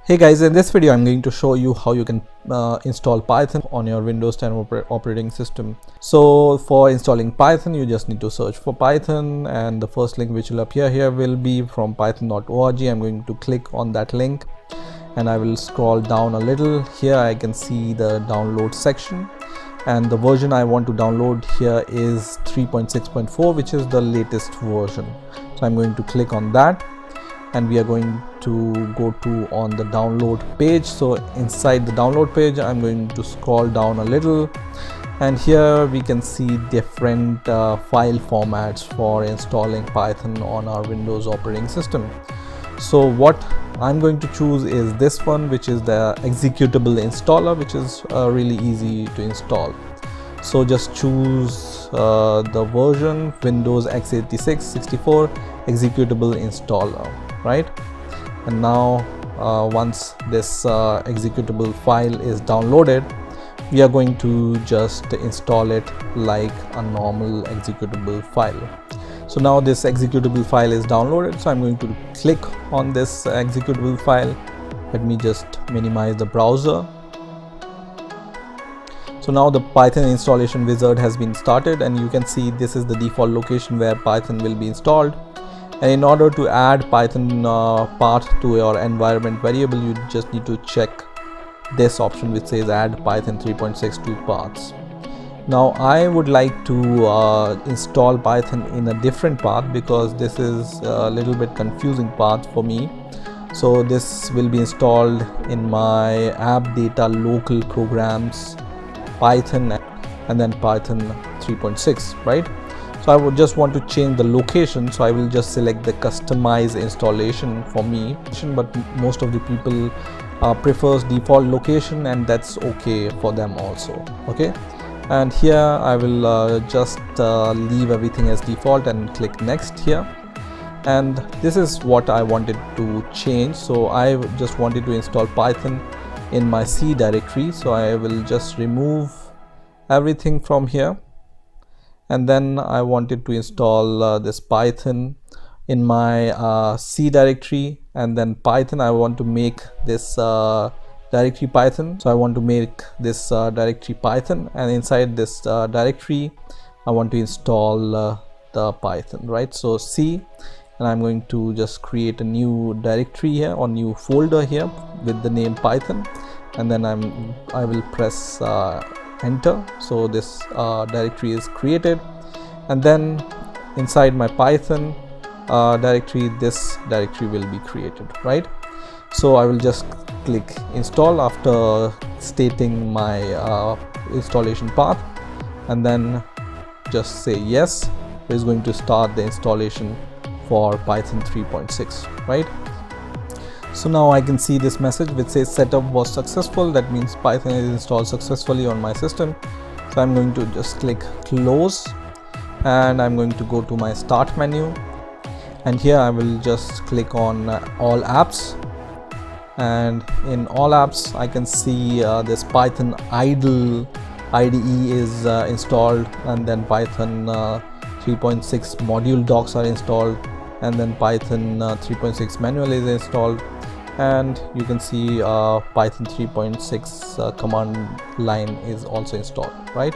Hey guys, in this video I'm going to show you how you can install Python on your Windows 10 operating system. So for installing Python, you just need to search for Python, and the first link which will appear here will be from python.org. I'm going to click on that link and I will scroll down a little. Here I can see the download section, and the version I want to download here is 3.6.4, which is the latest version. So I'm going to click on that, and we are going to go to on the download page. So inside the download page I'm going to scroll down a little, and here we can see different file formats for installing Python on our Windows operating system. So what I'm going to choose is this one, which is the executable installer, which is really easy to install. So just choose the version Windows x86 64 executable installer, right? And now once this executable file is downloaded, we are going to just install it like a normal executable file. So now this executable file is downloaded, so I'm going to click on this executable file. Let me just minimize the browser. So now the Python installation wizard has been started, and you can see this is the default location where Python will be installed. And in order to add Python path to your environment variable, you just need to check this option which says add Python 3.6 to paths. Now I would like to install Python in a different path, because this is a little bit confusing path for me. So this will be installed in my app data local programs Python and then Python 3.6, right? So I would just want to change the location, so I will just select the customize installation for me, but most of the people prefers default location, and that's okay for them also. Okay, and here I will just leave everything as default and click next here. And this is what I wanted to change. So I just wanted to install Python in my C directory, so I will just remove everything from here. And then I wanted to install this Python in my C directory, and then Python I want to make this directory Python. So I want to make this directory Python, and inside this directory I want to install the Python, right? So C, and I'm going to just create a new directory here, or new folder here with the name Python, and then I will press enter. So this directory is created, and then inside my Python directory, this directory will be created, right? So I will just click install after stating my installation path, and then just say yes. It is going to start the installation for Python 3.6, right? So now I can see this message which says setup was successful. That means Python is installed successfully on my system. So I'm going to just click close, and I'm going to go to my start menu, and here I will just click on all apps, and in all apps I can see this Python idle IDE is installed, and then Python 3.6 module docs are installed, and then Python 3.6 manual is installed, and you can see Python 3.6 command line is also installed, right?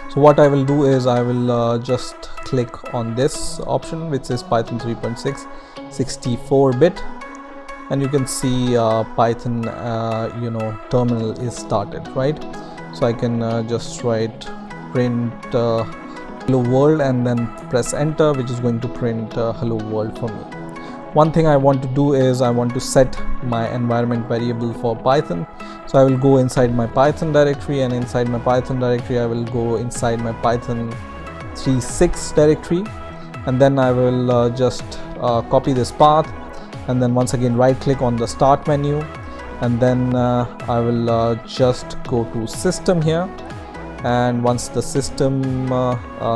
So what I will do is I will just click on this option which says Python 3.6 64-bit, and you can see Python terminal is started, right? So I can just write print hello world, and then press enter, which is going to print hello world for me. One thing I want to do is I want to set my environment variable for Python. So I will go inside my Python directory, and inside my Python directory I will go inside my Python 3.6 directory, and then I will just copy this path, and then once again right click on the start menu, and then I will just go to system here, and once the system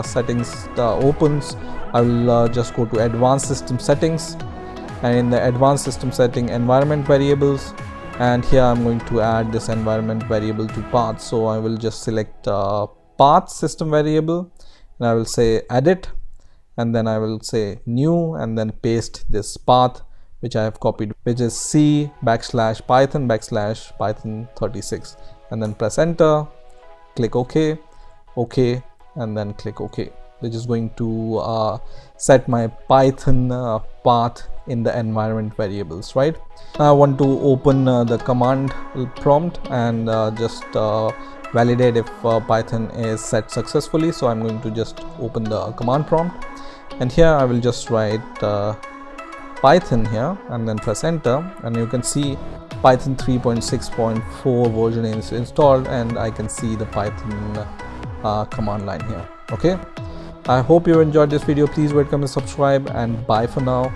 settings opens, I will just go to advanced system settings, and in the advanced system setting environment variables, and here I'm going to add this environment variable to path. So I will just select path system variable, and I will say edit, and then I will say new, and then paste this path which I have copied, which is C /python 36, and then press enter, click OK, and then click OK, which is going to set my Python path in the environment variables, right? Now I want to open the command prompt and just validate if Python is set successfully. So I'm going to just open the command prompt, and here I will just write Python here and then press enter, and you can see Python 3.6.4 version is installed, and I can see the Python command line here. Okay, I hope you enjoyed this video. Please rate, comment, subscribe, and bye for now.